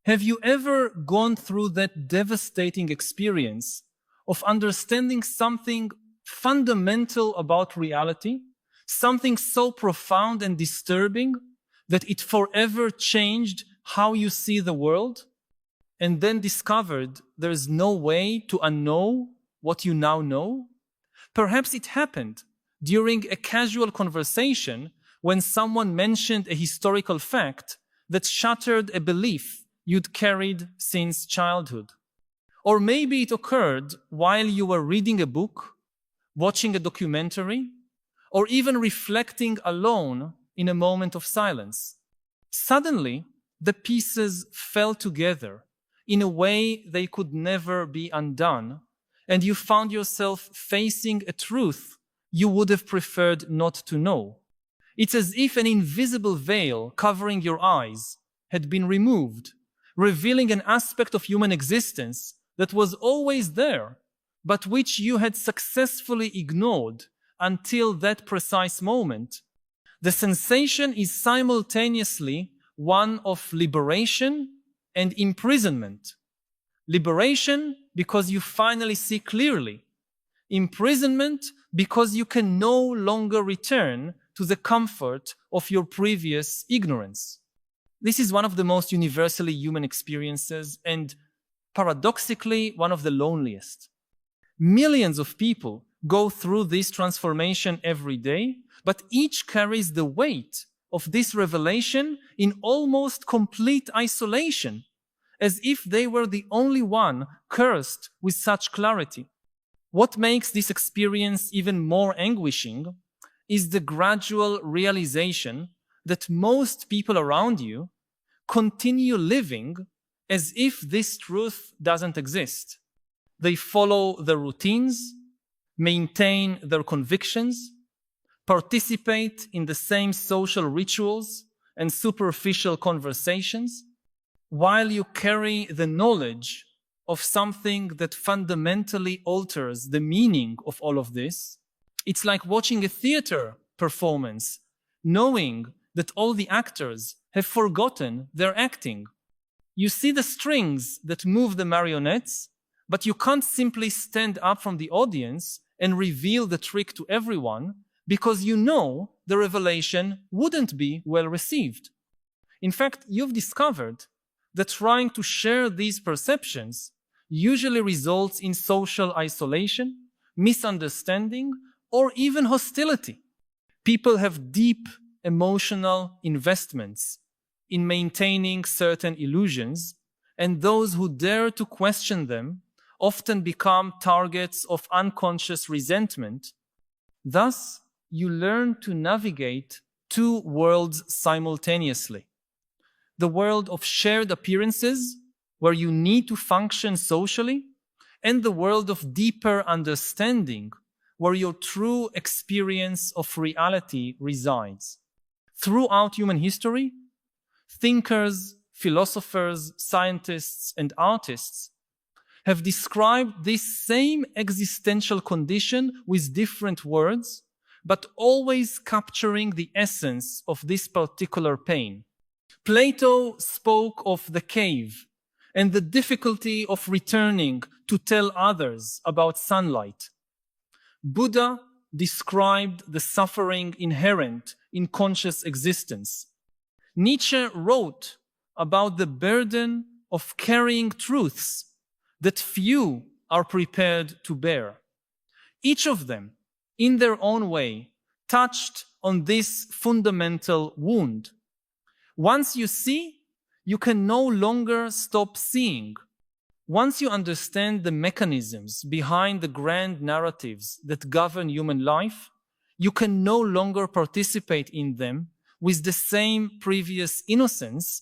Have you ever gone through that devastating experience of understanding something fundamental about reality, something so profound and disturbing that it forever changed how you see the world, and then discovered there's no way to unknow what you now know? Perhaps it happened during a casual conversation when someone mentioned a historical fact that shattered a belief you'd carried since childhood. Or maybe it occurred while you were reading a book, watching a documentary, or even reflecting alone in a moment of silence. Suddenly, the pieces fell together in a way they could never be undone, and you found yourself facing a truth you would have preferred not to know. It's as if an invisible veil covering your eyes had been removed, revealing an aspect of human existence that was always there, but which you had successfully ignored until that precise moment. The sensation is simultaneously one of liberation and imprisonment. Liberation because you finally see clearly. Imprisonment because you can no longer return to the comfort of your previous ignorance. This is one of the most universally human experiences and, paradoxically, one of the loneliest. Millions of people go through this transformation every day, but each carries the weight of this revelation in almost complete isolation, as if they were the only one cursed with such clarity. What makes this experience even more anguishing is the gradual realization that most people around you continue living as if this truth doesn't exist. They follow their routines, maintain their convictions, participate in the same social rituals and superficial conversations, while you carry the knowledge of something that fundamentally alters the meaning of all of this. It's like watching a theater performance, knowing that all the actors have forgotten their acting. You see the strings that move the marionettes, but you can't simply stand up from the audience and reveal the trick to everyone because you know the revelation wouldn't be well received. In fact, you've discovered that trying to share these perceptions usually results in social isolation, misunderstanding, or even hostility. People have deep emotional investments in maintaining certain illusions, and those who dare to question them often become targets of unconscious resentment. Thus, you learn to navigate two worlds simultaneously. The world of shared appearances, where you need to function socially, and the world of deeper understanding, where your true experience of reality resides. Throughout human history, thinkers, philosophers, scientists, and artists have described this same existential condition with different words, but always capturing the essence of this particular pain. Plato spoke of the cave and the difficulty of returning to tell others about sunlight. Buddha described the suffering inherent in conscious existence. Nietzsche wrote about the burden of carrying truths that few are prepared to bear. Each of them, in their own way, touched on this fundamental wound. Once you see, you can no longer stop seeing. Once you understand the mechanisms behind the grand narratives that govern human life, you can no longer participate in them with the same previous innocence.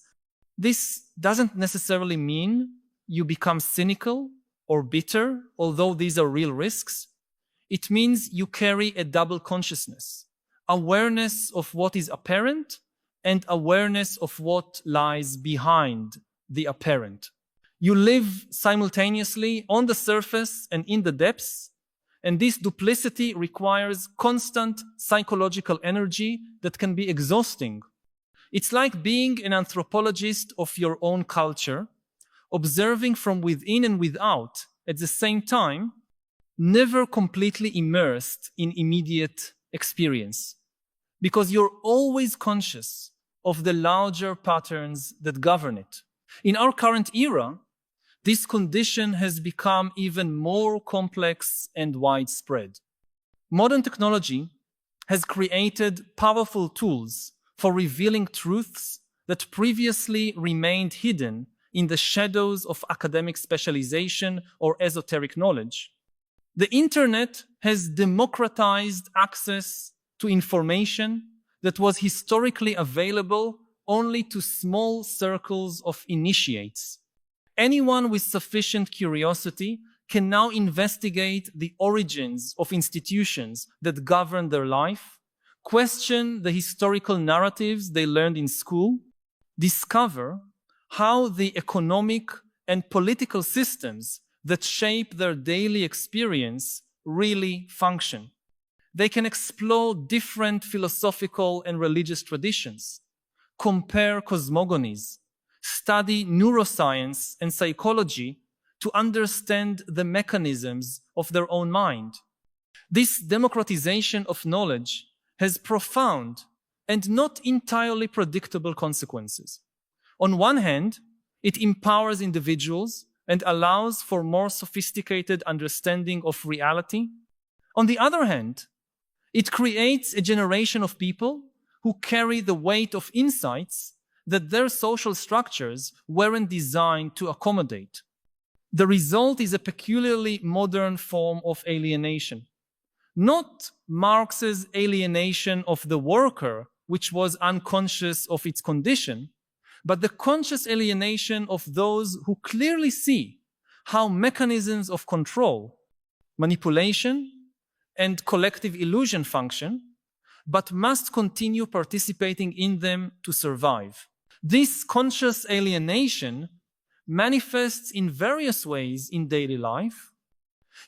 This doesn't necessarily mean you become cynical or bitter, although these are real risks. It means you carry a double consciousness, awareness of what is apparent and awareness of what lies behind the apparent. You live simultaneously on the surface and in the depths, and this duplicity requires constant psychological energy that can be exhausting. It's like being an anthropologist of your own culture, observing from within and without at the same time, never completely immersed in immediate experience, because you're always conscious of the larger patterns that govern it. In our current era, this condition has become even more complex and widespread. Modern technology has created powerful tools for revealing truths that previously remained hidden in the shadows of academic specialization or esoteric knowledge. The internet has democratized access to information that was historically available only to small circles of initiates. Anyone with sufficient curiosity can now investigate the origins of institutions that govern their life, question the historical narratives they learned in school, discover how the economic and political systems that shape their daily experience really function. They can explore different philosophical and religious traditions, compare cosmogonies, study neuroscience and psychology to understand the mechanisms of their own mind. This democratization of knowledge has profound and not entirely predictable consequences. On one hand, it empowers individuals and allows for more sophisticated understanding of reality. On the other hand, it creates a generation of people who carry the weight of insights that their social structures weren't designed to accommodate. The result is a peculiarly modern form of alienation. Not Marx's alienation of the worker, which was unconscious of its condition, but the conscious alienation of those who clearly see how mechanisms of control, manipulation, and collective illusion function, but must continue participating in them to survive. This conscious alienation manifests in various ways in daily life.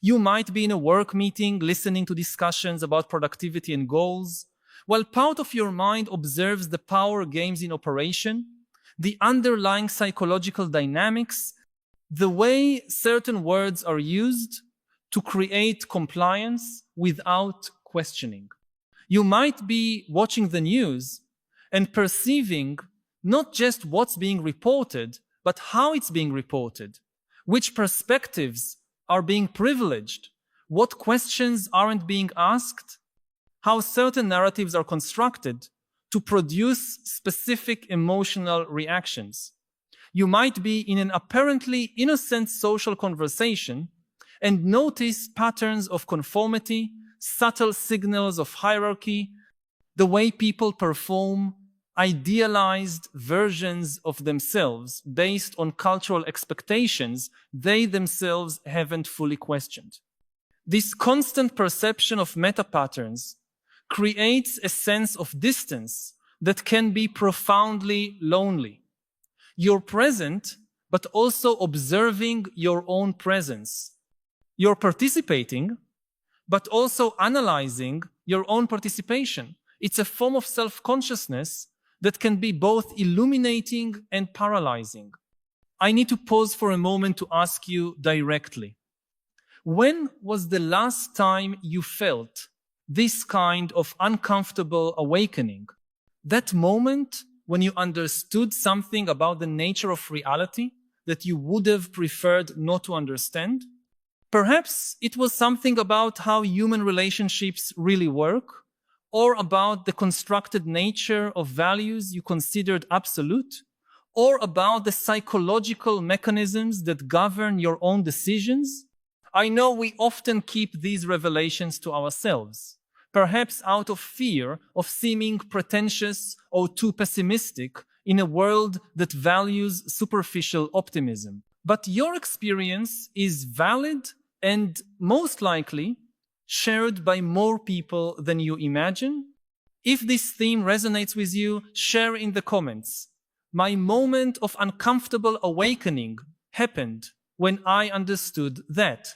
You might be in a work meeting listening to discussions about productivity and goals, while part of your mind observes the power games in operation, the underlying psychological dynamics, the way certain words are used to create compliance without questioning. You might be watching the news and perceiving not just what's being reported, but how it's being reported, which perspectives are being privileged, what questions aren't being asked, how certain narratives are constructed to produce specific emotional reactions. You might be in an apparently innocent social conversation and notice patterns of conformity, subtle signals of hierarchy, the way people perform idealized versions of themselves based on cultural expectations they themselves haven't fully questioned. This constant perception of meta-patterns creates a sense of distance that can be profoundly lonely. You're present, but also observing your own presence. You're participating, but also analyzing your own participation. It's a form of self-consciousness that can be both illuminating and paralyzing. I need to pause for a moment to ask you directly. When was the last time you felt this kind of uncomfortable awakening? That moment when you understood something about the nature of reality that you would have preferred not to understand? Perhaps it was something about how human relationships really work, or about the constructed nature of values you considered absolute, or about the psychological mechanisms that govern your own decisions. I know we often keep these revelations to ourselves, perhaps out of fear of seeming pretentious or too pessimistic in a world that values superficial optimism. But your experience is valid and most likely shared by more people than you imagine. If this theme resonates with you, share in the comments. My moment of uncomfortable awakening happened when I understood that.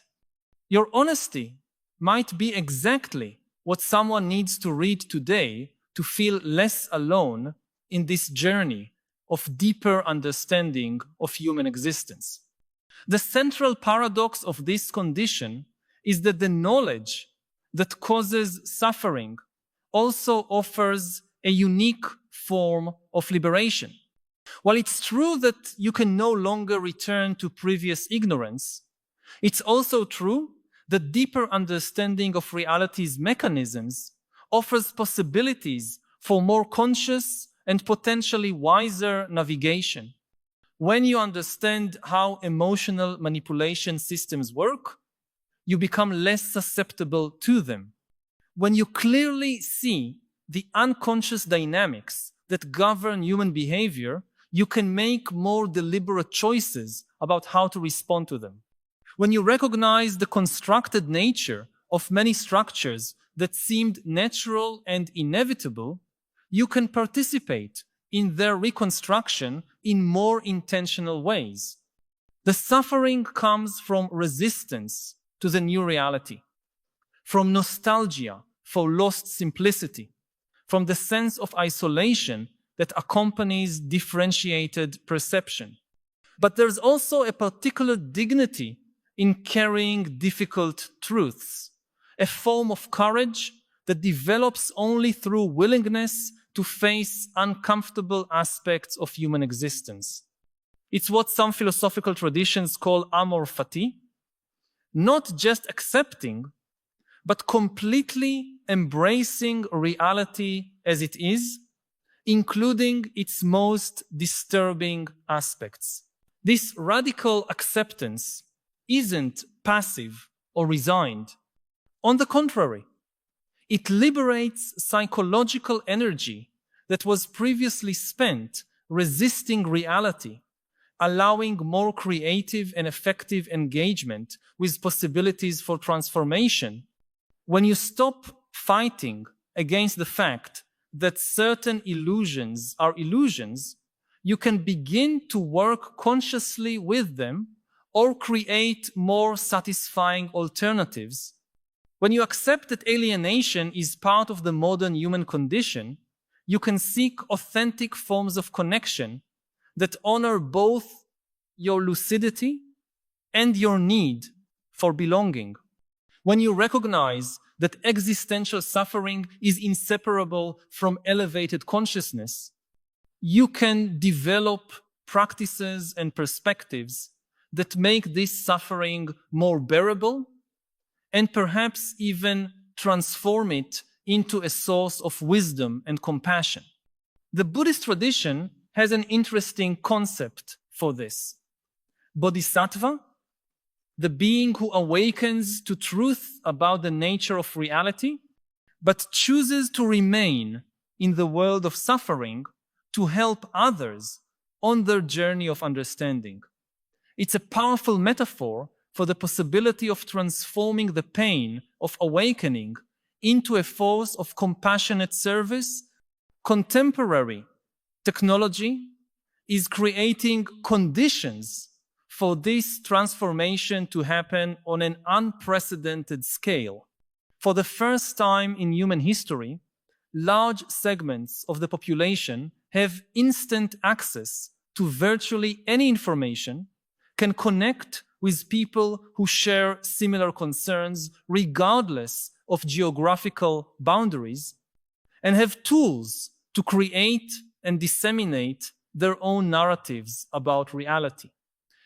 Your honesty might be exactly what someone needs to read today to feel less alone in this journey of deeper understanding of human existence. The central paradox of this condition is that the knowledge that causes suffering also offers a unique form of liberation. While it's true that you can no longer return to previous ignorance, it's also true that deeper understanding of reality's mechanisms offers possibilities for more conscious and potentially wiser navigation. When you understand how emotional manipulation systems work, you become less susceptible to them. When you clearly see the unconscious dynamics that govern human behavior, you can make more deliberate choices about how to respond to them. When you recognize the constructed nature of many structures that seemed natural and inevitable, you can participate in their reconstruction in more intentional ways. The suffering comes from resistance to the new reality, from nostalgia for lost simplicity, from the sense of isolation that accompanies differentiated perception. But there's also a particular dignity in carrying difficult truths, a form of courage that develops only through willingness to face uncomfortable aspects of human existence. It's what some philosophical traditions call amor fati, not just accepting, but completely embracing reality as it is, including its most disturbing aspects. This radical acceptance isn't passive or resigned. On the contrary, it liberates psychological energy that was previously spent resisting reality, allowing more creative and effective engagement with possibilities for transformation. When you stop fighting against the fact that certain illusions are illusions, you can begin to work consciously with them or create more satisfying alternatives. When you accept that alienation is part of the modern human condition, you can seek authentic forms of connection that honor both your lucidity and your need for belonging. When you recognize that existential suffering is inseparable from elevated consciousness, you can develop practices and perspectives that make this suffering more bearable and perhaps even transform it into a source of wisdom and compassion. The Buddhist tradition has an interesting concept for this. Bodhisattva, the being who awakens to truth about the nature of reality, but chooses to remain in the world of suffering to help others on their journey of understanding. It's a powerful metaphor for the possibility of transforming the pain of awakening into a force of compassionate service. Contemporary technology is creating conditions for this transformation to happen on an unprecedented scale. For the first time in human history, large segments of the population have instant access to virtually any information, can connect with people who share similar concerns regardless of geographical boundaries, and have tools to create and disseminate their own narratives about reality.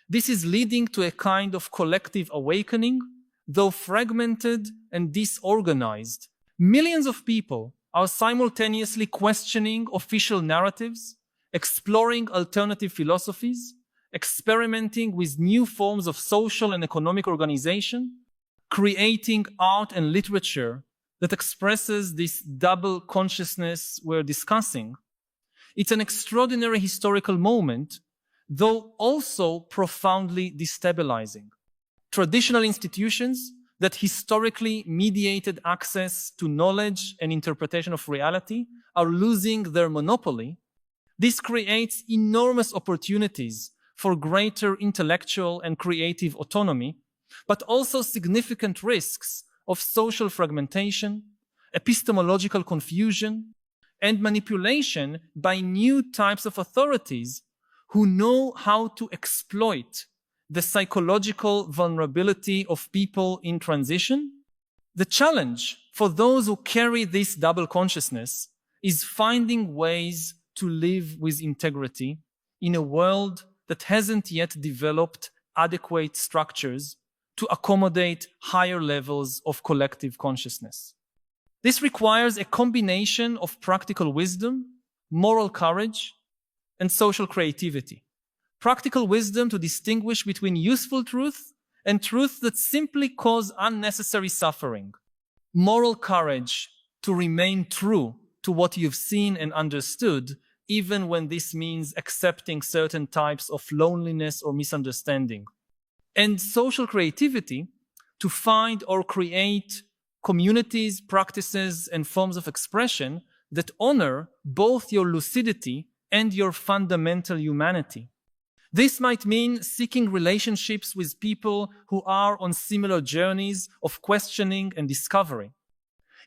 This is leading to a kind of collective awakening, though fragmented and disorganized. Millions of people are simultaneously questioning official narratives, exploring alternative philosophies, experimenting with new forms of social and economic organization, creating art and literature that expresses this double consciousness we're discussing. It's an extraordinary historical moment, though also profoundly destabilizing. Traditional institutions that historically mediated access to knowledge and interpretation of reality are losing their monopoly. This creates enormous opportunities for greater intellectual and creative autonomy, but also significant risks of social fragmentation, epistemological confusion, and manipulation by new types of authorities who know how to exploit the psychological vulnerability of people in transition. The challenge for those who carry this double consciousness is finding ways to live with integrity in a world that hasn't yet developed adequate structures to accommodate higher levels of collective consciousness. This requires a combination of practical wisdom, moral courage, and social creativity. Practical wisdom to distinguish between useful truth and truth that simply cause unnecessary suffering. Moral courage to remain true to what you've seen and understood, even when this means accepting certain types of loneliness or misunderstanding. And social creativity to find or create communities, practices, and forms of expression that honor both your lucidity and your fundamental humanity. This might mean seeking relationships with people who are on similar journeys of questioning and discovery.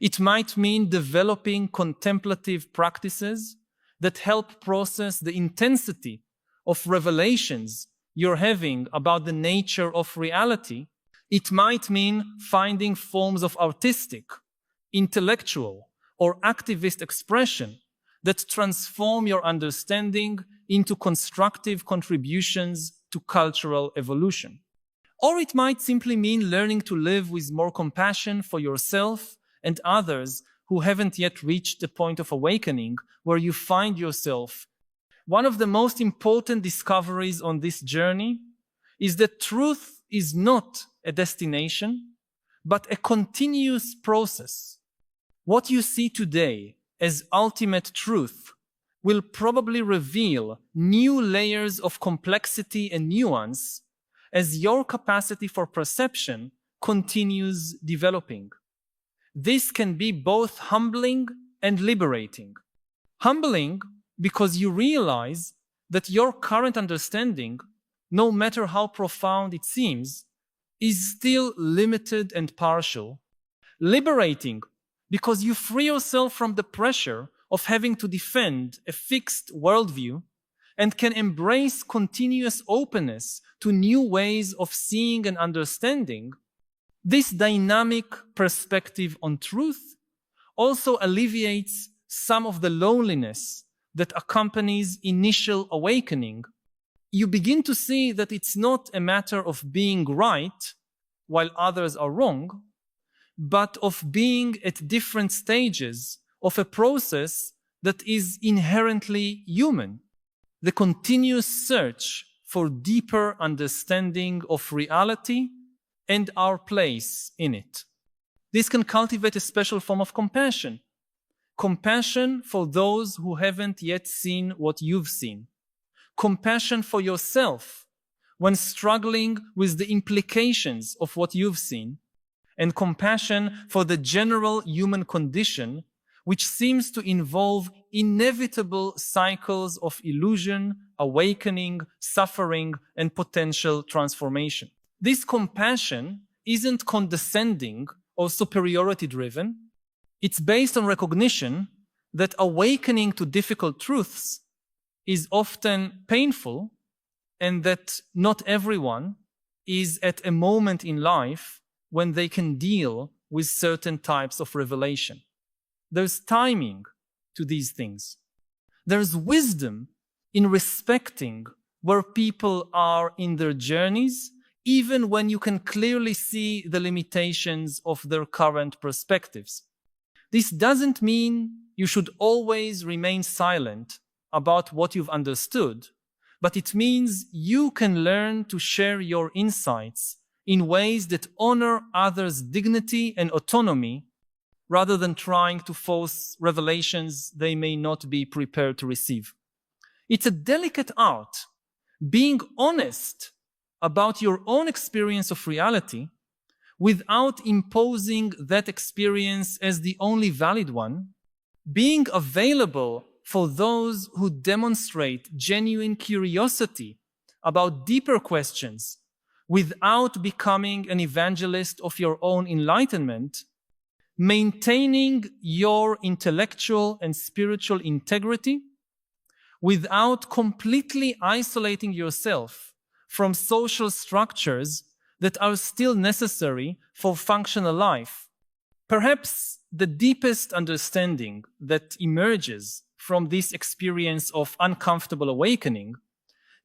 It might mean developing contemplative practices that help process the intensity of revelations you're having about the nature of reality. It might mean finding forms of artistic, intellectual, or activist expression that transform your understanding into constructive contributions to cultural evolution. Or it might simply mean learning to live with more compassion for yourself and others who haven't yet reached the point of awakening where you find yourself. One of the most important discoveries on this journey is that truth is not a destination, but a continuous process. What you see today as ultimate truth will probably reveal new layers of complexity and nuance as your capacity for perception continues developing. This can be both humbling and liberating. Humbling because you realize that your current understanding, no matter how profound it seems, is still limited and partial. Liberating because you free yourself from the pressure of having to defend a fixed worldview and can embrace continuous openness to new ways of seeing and understanding. This dynamic perspective on truth also alleviates some of the loneliness that accompanies initial awakening. You begin to see that it's not a matter of being right while others are wrong, but of being at different stages of a process that is inherently human. The continuous search for deeper understanding of reality and our place in it. This can cultivate a special form of compassion. Compassion for those who haven't yet seen what you've seen. Compassion for yourself when struggling with the implications of what you've seen. And compassion for the general human condition, which seems to involve inevitable cycles of illusion, awakening, suffering, and potential transformation. This compassion isn't condescending or superiority-driven. It's based on recognition that awakening to difficult truths is often painful and that not everyone is at a moment in life when they can deal with certain types of revelation. There's timing to these things. There's wisdom in respecting where people are in their journeys, even when you can clearly see the limitations of their current perspectives. This doesn't mean you should always remain silent about what you've understood, but it means you can learn to share your insights in ways that honor others' dignity and autonomy, rather than trying to force revelations they may not be prepared to receive. It's a delicate art, being honest about your own experience of reality without imposing that experience as the only valid one, being available for those who demonstrate genuine curiosity about deeper questions without becoming an evangelist of your own enlightenment. maintaining your intellectual and spiritual integrity without completely isolating yourself from social structures that are still necessary for functional life. Perhaps the deepest understanding that emerges from this experience of uncomfortable awakening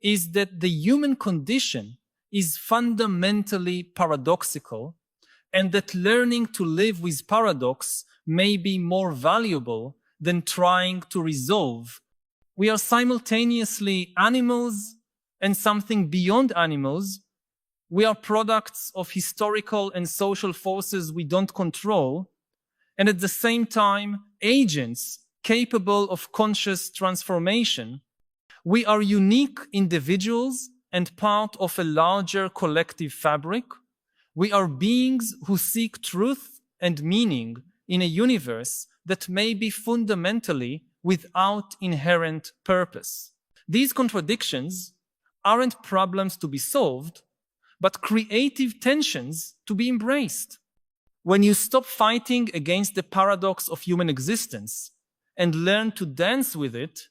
is that the human condition is fundamentally paradoxical, and that learning to live with paradox may be more valuable than trying to resolve. We are simultaneously animals and something beyond animals. We are products of historical and social forces we don't control, and at the same time, agents capable of conscious transformation. We are unique individuals and part of a larger collective fabric. We are beings who seek truth and meaning in a universe that may be fundamentally without inherent purpose. These contradictions aren't problems to be solved, but creative tensions to be embraced. When you stop fighting against the paradox of human existence and learn to dance with it,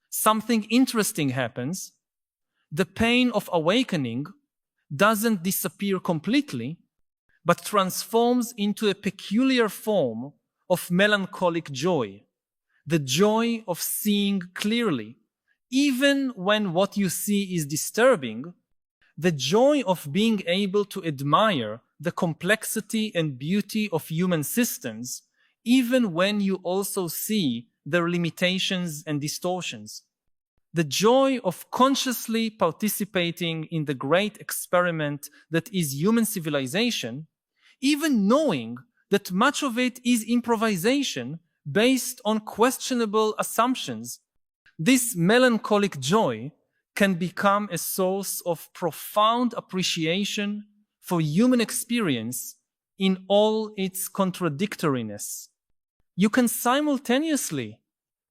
something interesting happens. The pain of awakening doesn't disappear completely, but transforms into a peculiar form of melancholic joy, the joy of seeing clearly, even when what you see is disturbing, the joy of being able to admire the complexity and beauty of human systems, even when you also see their limitations and distortions. The joy of consciously participating in the great experiment that is human civilization, even knowing that much of it is improvisation based on questionable assumptions. This melancholic joy can become a source of profound appreciation for human experience in all its contradictoriness. You can simultaneously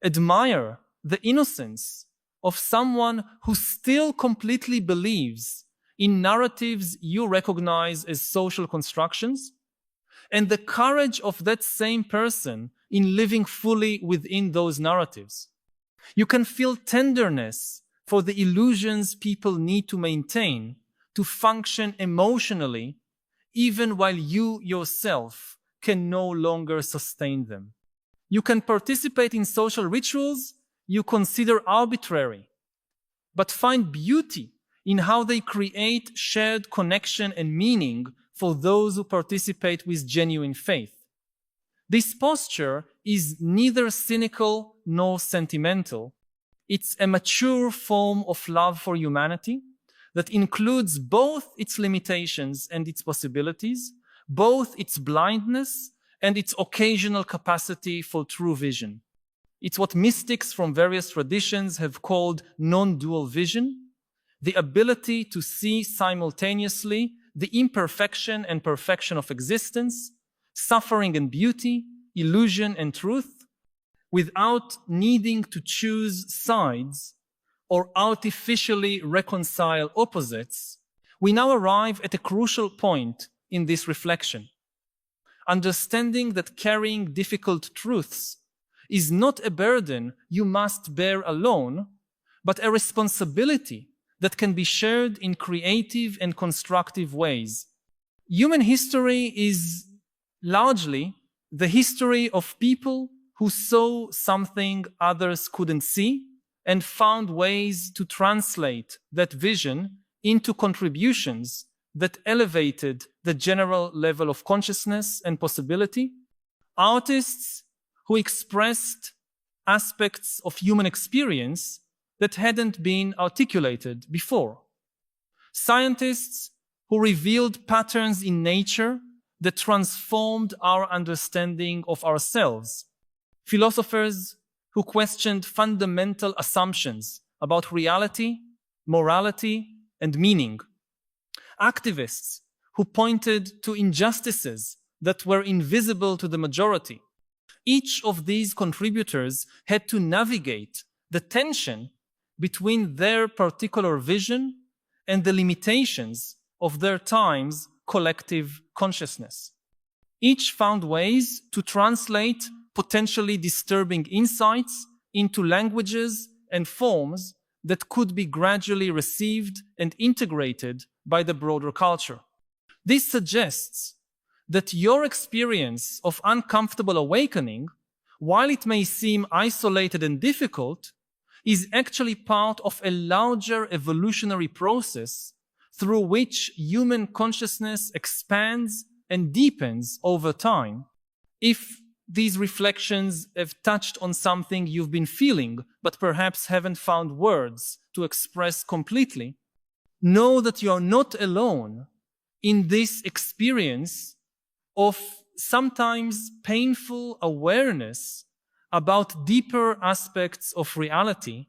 admire the innocence of someone who still completely believes in narratives you recognize as social constructions, and the courage of that same person in living fully within those narratives. You can feel tenderness for the illusions people need to maintain to function emotionally, even while you yourself can no longer sustain them. You can participate in social rituals you consider arbitrary, but find beauty in how they create shared connection and meaning for those who participate with genuine faith. This posture is neither cynical nor sentimental. It's a mature form of love for humanity that includes both its limitations and its possibilities, both its blindness and its occasional capacity for true vision. It's what mystics from various traditions have called non-dual vision, the ability to see simultaneously the imperfection and perfection of existence, suffering and beauty, illusion and truth, without needing to choose sides or artificially reconcile opposites. We now arrive at a crucial point in this reflection. Understanding that carrying difficult truths is not a burden you must bear alone, but a responsibility that can be shared in creative and constructive ways. Human history is largely the history of people who saw something others couldn't see and found ways to translate that vision into contributions that elevated the general level of consciousness and possibility. Artists who expressed aspects of human experience that hadn't been articulated before. Scientists who revealed patterns in nature that transformed our understanding of ourselves. Philosophers who questioned fundamental assumptions about reality, morality, and meaning. Activists who pointed to injustices that were invisible to the majority. Each of these contributors had to navigate the tension between their particular vision and the limitations of their time's collective consciousness. Each found ways to translate potentially disturbing insights into languages and forms that could be gradually received and integrated by the broader culture. This suggests that your experience of uncomfortable awakening, while it may seem isolated and difficult, is actually part of a larger evolutionary process through which human consciousness expands and deepens over time. If these reflections have touched on something you've been feeling, but perhaps haven't found words to express completely, know that you are not alone in this experience of sometimes painful awareness about deeper aspects of reality.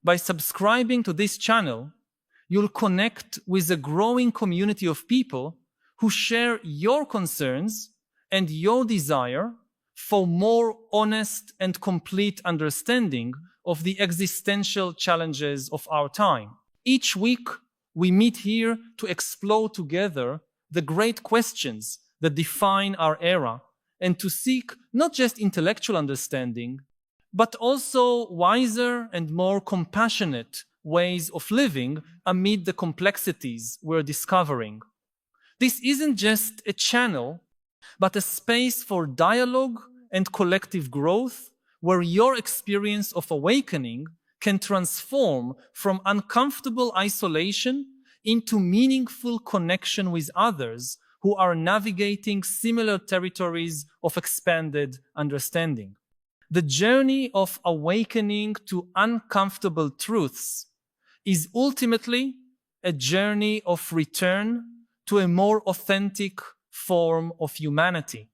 By subscribing to this channel, you'll connect with a growing community of people who share your concerns and your desire for more honest and complete understanding of the existential challenges of our time. Each week, we meet here to explore together the great questions that define our era and to seek not just intellectual understanding, but also wiser and more compassionate ways of living amid the complexities we're discovering. This isn't just a channel, but a space for dialogue and collective growth where your experience of awakening can transform from uncomfortable isolation into meaningful connection with others who are navigating similar territories of expanded understanding. The journey of awakening to uncomfortable truths is ultimately a journey of return to a more authentic form of humanity.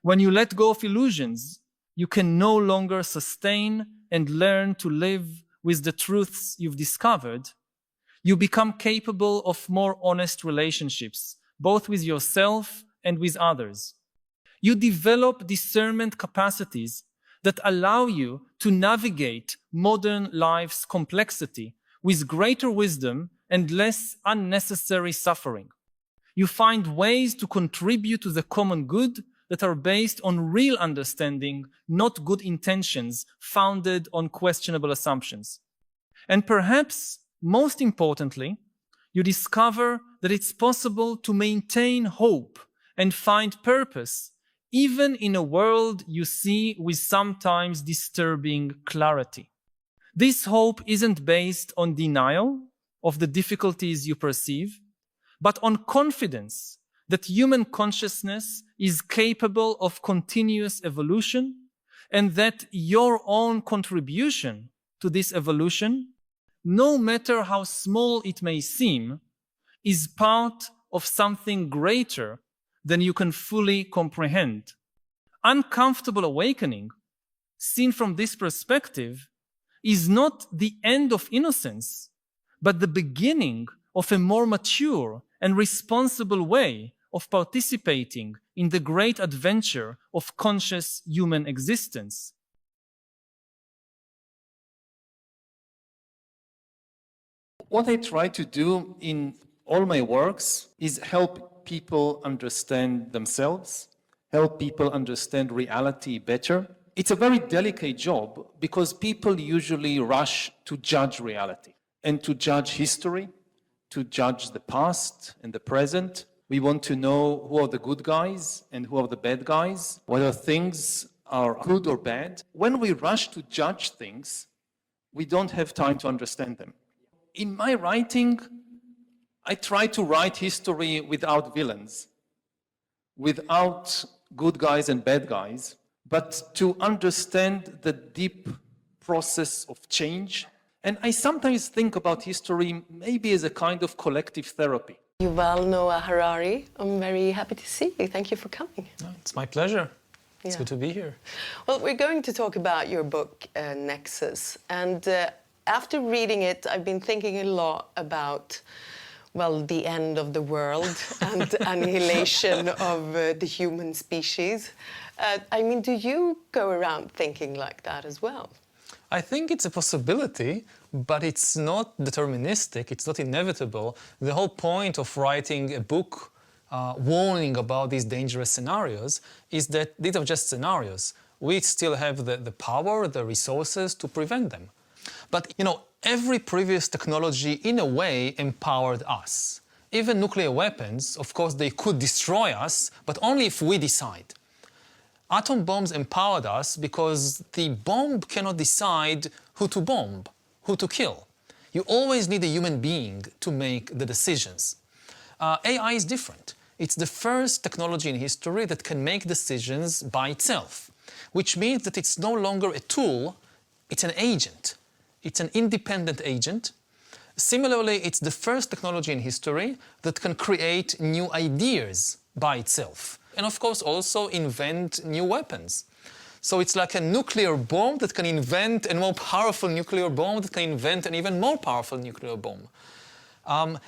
When you let go of illusions, you can no longer sustain and learn to live with the truths you've discovered. You become capable of more honest relationships, both with yourself and with others. You develop discernment capacities that allow you to navigate modern life's complexity with greater wisdom and less unnecessary suffering. You find ways to contribute to the common good that are based on real understanding, not good intentions founded on questionable assumptions. And perhaps most importantly, you discover that it's possible to maintain hope and find purpose even in a world you see with sometimes disturbing clarity. This hope isn't based on denial of the difficulties you perceive, but on confidence that human consciousness is capable of continuous evolution and that your own contribution to this evolution, no matter how small it may seem, is part of something greater than you can fully comprehend. Uncomfortable awakening, seen from this perspective, is not the end of innocence, but the beginning of a more mature and responsible way of participating in the great adventure of conscious human existence. What I try to do in all my works is help people understand themselves, help people understand reality better. It's a very delicate job because people usually rush to judge reality and to judge history, to judge the past and the present. We want to know who are the good guys and who are the bad guys, whether things are good or bad. When we rush to judge things, we don't have time to understand them. In my writing, I try to write history without villains, without good guys and bad guys, but to understand the deep process of change. And I sometimes think about history maybe as a kind of collective therapy. Yuval Noah Harari, I'm very happy to see you. Thank you for coming. It's my pleasure. It's good to be here. Well, we're going to talk about your book, Nexus. And after reading it, I've been thinking a lot about, well, the end of the world and annihilation of the human species. I mean, do you go around thinking like that as well? I think it's a possibility, but it's not deterministic, it's not inevitable. The whole point of writing a book warning about these dangerous scenarios is that these are just scenarios. We still have the power, the resources to prevent them. But every previous technology in a way empowered us. Even nuclear weapons, of course, they could destroy us, but only if we decide. Atom bombs empowered us because the bomb cannot decide who to bomb, who to kill. You always need a human being to make the decisions. AI is different. It's the first technology in history that can make decisions by itself, which means that it's no longer a tool, it's an agent. It's an independent agent. Similarly, it's the first technology in history that can create new ideas by itself. And of course also invent new weapons. So it's like a nuclear bomb that can invent a more powerful nuclear bomb that can invent an even more powerful nuclear bomb.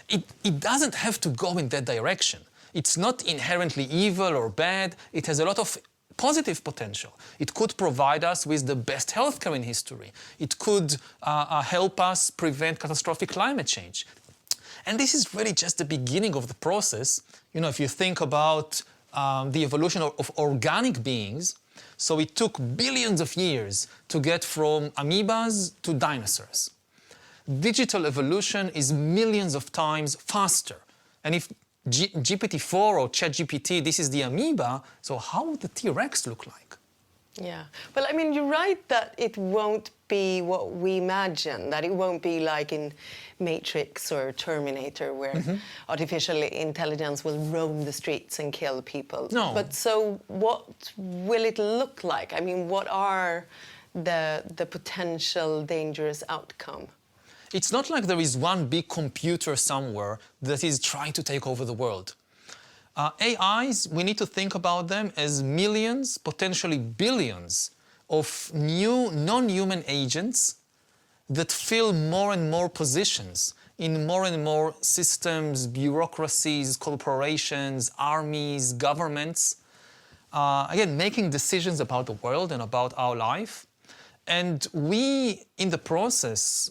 It doesn't have to go in that direction. It's not inherently evil or bad. It has a lot of positive potential. It could provide us with the best healthcare in history. It could help us prevent catastrophic climate change. And this is really just the beginning of the process. If you think about the evolution of organic beings, so it took billions of years to get from amoebas to dinosaurs. Digital evolution is millions of times faster. And if GPT-4 or ChatGPT, this is the amoeba, so how would the T-Rex look like? Yeah. Well, I mean, you're right that it won't be what we imagine, that it won't be like in Matrix or Terminator, where artificial intelligence will roam the streets and kill people. No. But so what will it look like? I mean, what are the potential dangerous outcome? It's not like there is one big computer somewhere that is trying to take over the world. AIs, we need to think about them as millions, potentially billions, of new non-human agents that fill more and more positions in more and more systems, bureaucracies, corporations, armies, governments. Again, making decisions about the world and about our life. And we, in the process,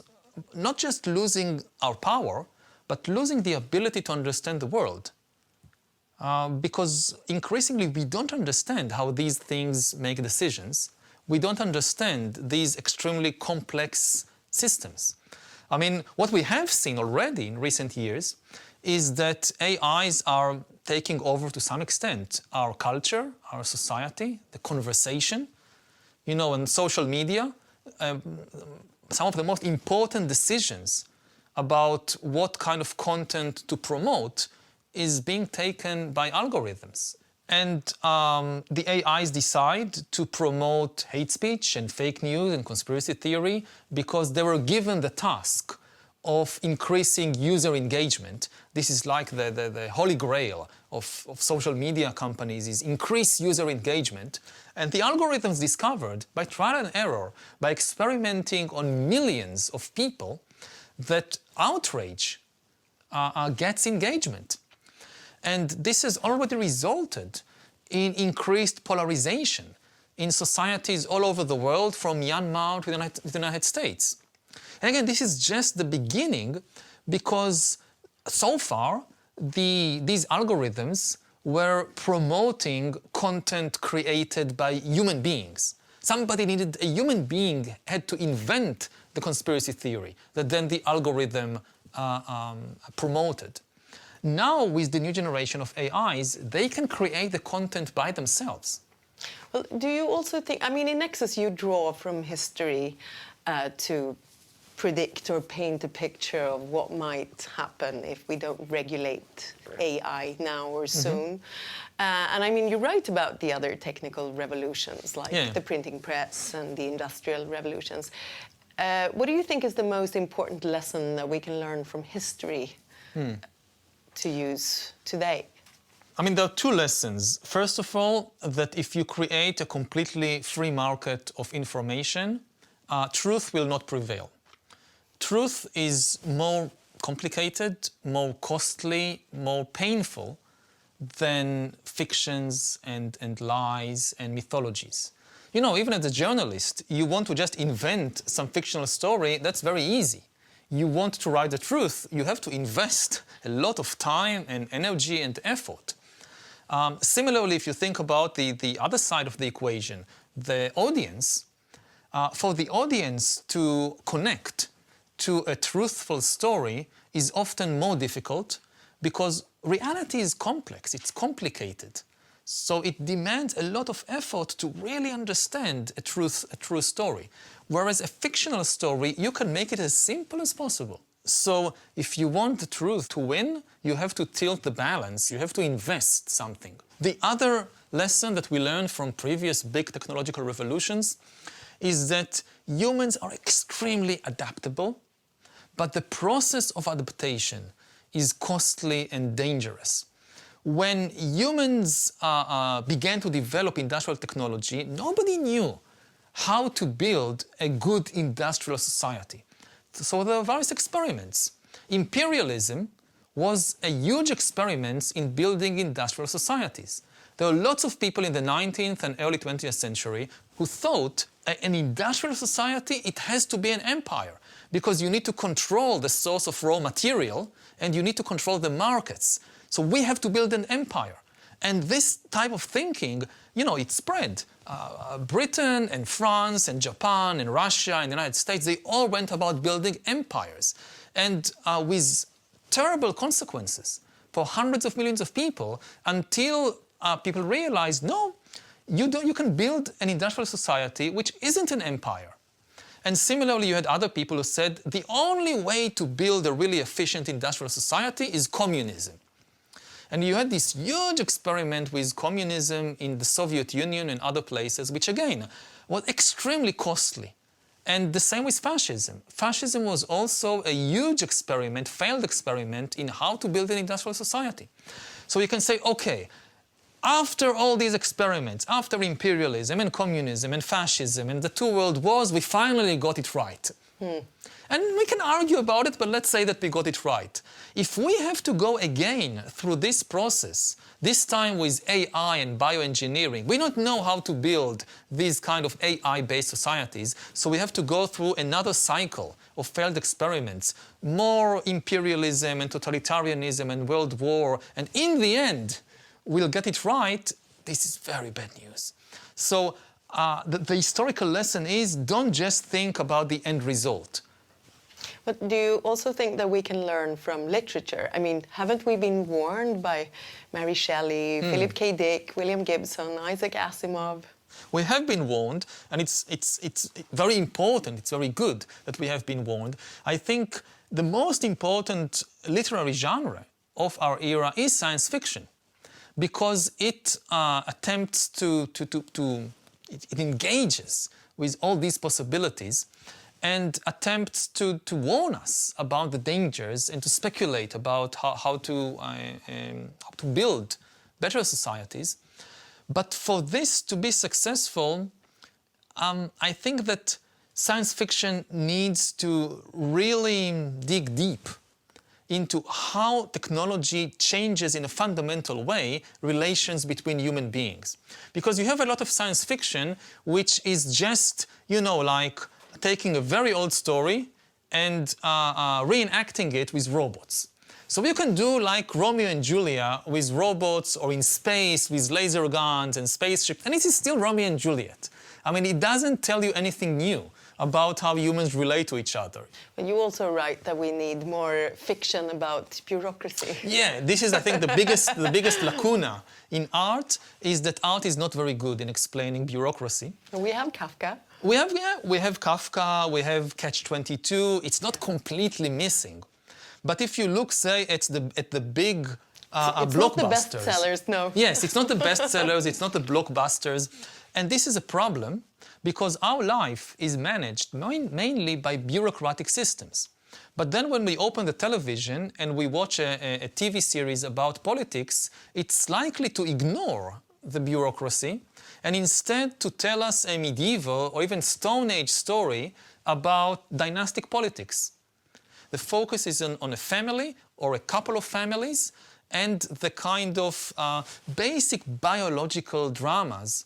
not just losing our power, but losing the ability to understand the world. Because increasingly we don't understand how these things make decisions. We don't understand these extremely complex systems. I mean, what we have seen already in recent years is that AIs are taking over to some extent our culture, our society, the conversation. On social media, some of the most important decisions about what kind of content to promote is being taken by algorithms. And the AIs decide to promote hate speech and fake news and conspiracy theory because they were given the task of increasing user engagement. This is like the holy grail of social media companies, is increase user engagement. And the algorithms discovered, by trial and error, by experimenting on millions of people, that outrage gets engagement. And this has already resulted in increased polarization in societies all over the world, from Myanmar to the United States. And again, this is just the beginning, because so far these algorithms were promoting content created by human beings. Somebody needed, a human being had to invent the conspiracy theory that then the algorithm promoted. Now, with the new generation of AIs, they can create the content by themselves. Well, do you also think, I mean, in Nexus you draw from history to predict or paint a picture of what might happen if we don't regulate AI now or soon. And I mean, you're right about the other technical revolutions, like the printing press and the industrial revolutions. What do you think is the most important lesson that we can learn from history to use today? I mean, there are two lessons. First of all, that if you create a completely free market of information, truth will not prevail. Truth is more complicated, more costly, more painful than fictions and lies and mythologies. You know, even as a journalist, you want to just invent some fictional story, that's very easy. you want to write the truth, you have to invest a lot of time and energy and effort. Similarly, if you think about the other side of the equation, the audience, for the audience to connect to a truthful story is often more difficult because reality is complex, it's complicated. So it demands a lot of effort to really understand a true story. Whereas a fictional story, you can make it as simple as possible. So if you want the truth to win, you have to tilt the balance, you have to invest something. The other lesson that we learned from previous big technological revolutions is that humans are extremely adaptable, but the process of adaptation is costly and dangerous. When humans began to develop industrial technology, nobody knew how to build a good industrial society. So there were various experiments. Imperialism was a huge experiment in building industrial societies. There were lots of people in the 19th and early 20th century who thought an industrial society, it has to be an empire because you need to control the source of raw material and you need to control the markets. So we have to build an empire. And this type of thinking, you know, it spread. Britain and France and Japan and Russia and the United States, they all went about building empires. And with terrible consequences for hundreds of millions of people until people realized, no, you can build an industrial society which isn't an empire. And similarly, you had other people who said the only way to build a really efficient industrial society is communism. And you had this huge experiment with communism in the Soviet Union and other places, which again, was extremely costly. And the same with fascism. Fascism was also a huge experiment, failed experiment, in how to build an industrial society. So you can say, okay, after all these experiments, after imperialism and communism and fascism and the two world wars, we finally got it right. And we can argue about it, but let's say that we got it right. If we have to go again through this process, this time with AI and bioengineering, we don't know how to build these kind of AI-based societies, so we have to go through another cycle of failed experiments, more imperialism and totalitarianism and world war, and in the end, we'll get it right. This is very bad news. So the historical lesson is, don't just think about the end result. But do you also think that we can learn from literature? I mean, haven't we been warned by Mary Shelley, Philip K. Dick, William Gibson, Isaac Asimov? We have been warned, and it's very important, it's very good that we have been warned. I think the most important literary genre of our era is science fiction, because it attempts it engages with all these possibilities and attempts to warn us about the dangers and to speculate about how to build better societies. But for this to be successful, I think that science fiction needs to really dig deep into how technology changes in a fundamental way relations between human beings. Because you have a lot of science fiction which is just, you know, like taking a very old story and reenacting it with robots. So you can do like Romeo and Juliet with robots, or in space with laser guns and spaceships, and it is still Romeo and Juliet. I mean, it doesn't tell you anything new about how humans relate to each other. But you also write that we need more fiction about bureaucracy. Yeah, this is, I think, the biggest lacuna in art, is that art is not very good in explaining bureaucracy. We have Kafka. We have Kafka, we have Catch-22. It's not completely missing. But if you look, say, at the big it's blockbusters. Not the bestsellers, no. Yes, it's not the bestsellers, it's not the blockbusters. And this is a problem because our life is managed mainly by bureaucratic systems. But then when we open the television and we watch a TV series about politics, it's likely to ignore the bureaucracy and instead to tell us a medieval or even Stone Age story about dynastic politics. The focus is on a family or a couple of families and the kind of basic biological dramas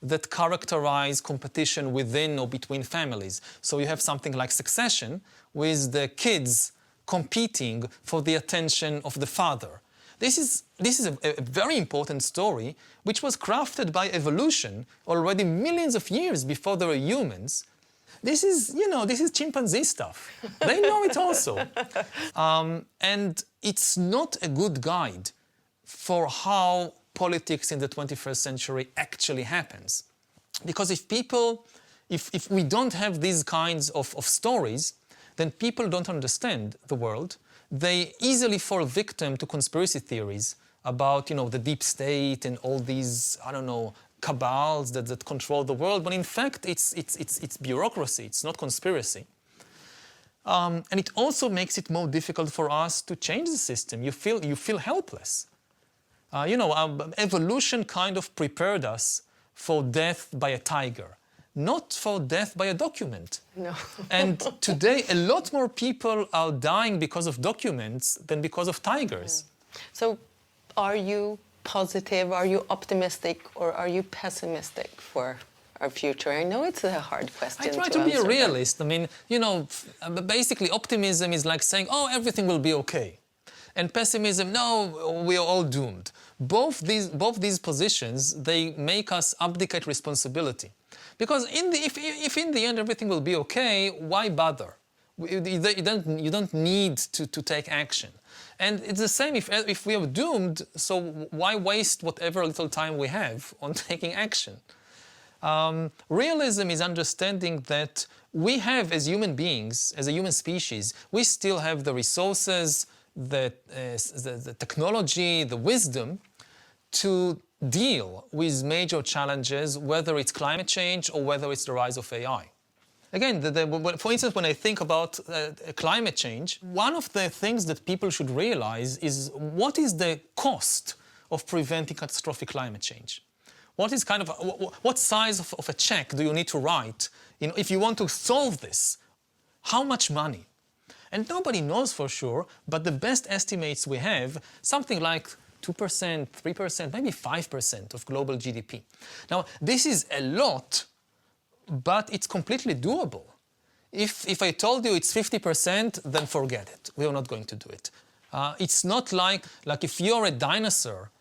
that characterize competition within or between families. So you have something like Succession, with the kids competing for the attention of the father. This is a very important story, which was crafted by evolution already millions of years before there were humans. This is, this is chimpanzee stuff. They know it also. And it's not a good guide for how politics in the 21st century actually happens. Because if we don't have these kinds of stories, then people don't understand the world. They easily fall victim to conspiracy theories about, the deep state and all these, cabals that control the world. But in fact, it's bureaucracy. It's not conspiracy. And it also makes it more difficult for us to change the system. You feel helpless. Evolution kind of prepared us for death by a tiger, not for death by a document. No. And today, a lot more people are dying because of documents than because of tigers. Yeah. So, are you positive, are you optimistic, or are you pessimistic for our future? I know it's a hard question to answer. I try to be a realist. I mean, basically optimism is like saying, oh, everything will be okay. And pessimism, no, we are all doomed. Both these positions, they make us abdicate responsibility. Because if in the end everything will be okay, why bother? You don't need to take action. And it's the same if we are doomed, so why waste whatever little time we have on taking action? Realism is understanding that we have, as human beings, as a human species, we still have the resources, the technology, the wisdom to deal with major challenges, whether it's climate change or whether it's the rise of AI. Again, for instance, when I think about climate change, one of the things that people should realize is what is the cost of preventing catastrophic climate change? What size of a check do you need to write if you want to solve this? How much money? And nobody knows for sure, but the best estimates we have, something like 2%, 3%, maybe 5% of global GDP. Now, this is a lot, but it's completely doable. If I told you it's 50%, then forget it. We are not going to do it. It's not like if you're a dinosaur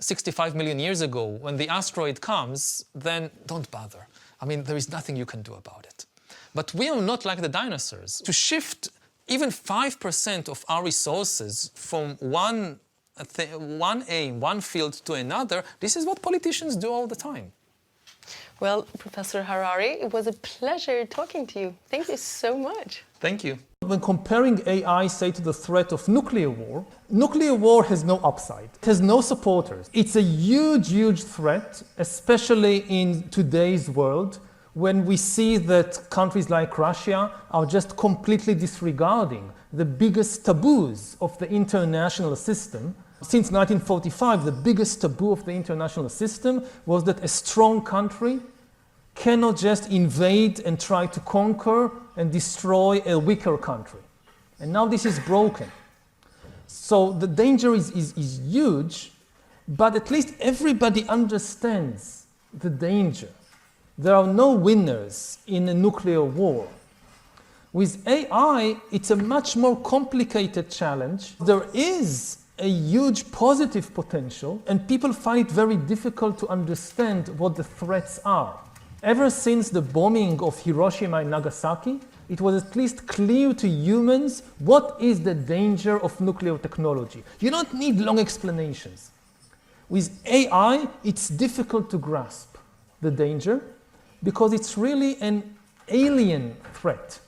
65 million years ago, when the asteroid comes, then don't bother. I mean, there is nothing you can do about it. But we are not like the dinosaurs. To shift even 5% of our resources from one aim, one field to another, this is what politicians do all the time. Well, Professor Harari, it was a pleasure talking to you. Thank you so much. Thank you. When comparing AI, say, to the threat of nuclear war has no upside. It has no supporters. It's a huge, huge threat, especially in today's world, when we see that countries like Russia are just completely disregarding the biggest taboos of the international system. Since 1945, the biggest taboo of the international system was that a strong country cannot just invade and try to conquer and destroy a weaker country. And now this is broken. So the danger is huge, but at least everybody understands the danger. There are no winners in a nuclear war. With AI, it's a much more complicated challenge. There is a huge positive potential, and people find it very difficult to understand what the threats are. Ever since the bombing of Hiroshima and Nagasaki, it was at least clear to humans what is the danger of nuclear technology. You don't need long explanations. With AI, it's difficult to grasp the danger because it's really an alien threat.